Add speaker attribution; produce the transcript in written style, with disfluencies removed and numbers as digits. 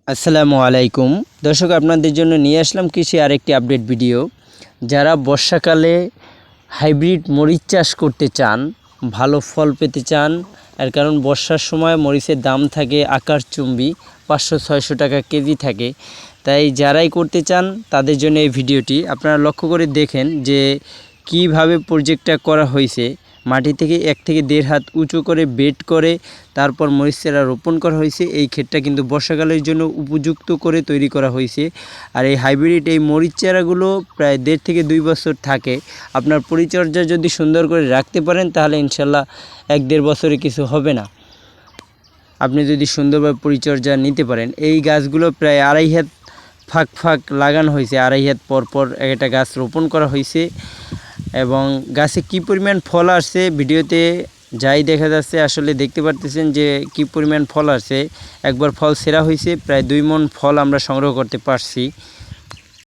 Speaker 1: আসসালামু আলাইকুম দর্শক, আপনাদের জন্য নিয়ে আসলাম কৃষি আরেকটি আপডেট ভিডিও। যারা বর্ষাকালে হাইব্রিড মরিচ চাষ করতে চান, ভালো ফল পেতে চান, এর কারণ বর্ষার সময় মরিচের দাম থাকে আকাশচুম্বী, 500-600 টাকা কেজি থাকে। তাই যারাই করতে চান তাদের জন্য এই ভিডিওটি। আপনারা লক্ষ্য করে দেখেন যে কিভাবে প্রজেক্টটা করা হয়েছে। মাটি থেকে 1 থেকে 1.5 হাত উঁচু করে বেড করে তারপর মরিচ চারা রোপণ করা হয়েছে। এই ক্ষেতটা কিন্তু বর্ষাকালের জন্য উপযুক্ত করে তৈরি করা হয়েছে। আর এই হাইব্রিড এই মরিচ চারাগুলো প্রায় 1.5 থেকে 2 বছর থাকে। আপনার পরিচর্যা যদি সুন্দর করে রাখতে পারেন তাহলে ইনশাল্লাহ 1-1.5 বছরে কিছু হবে না, আপনি যদি সুন্দরভাবে পরিচর্যা নিতে পারেন। এই গাছগুলো প্রায় 2.5 হাত ফাঁক লাগানো হয়েছে, 2.5 হাত পর একটা গাছ রোপণ করা হয়েছে। এবং গাছে কি পরিমাণ ফল আসছে ভিডিওতে যাই দেখা যাচ্ছে, আসলে দেখতে পারতেছেন যে কি পরিমাণ ফল আসছে। একবার ফল ছেঁড়া হয়েছে, প্রায় 2 মণ ফল আমরা সংগ্রহ করতে পারছি।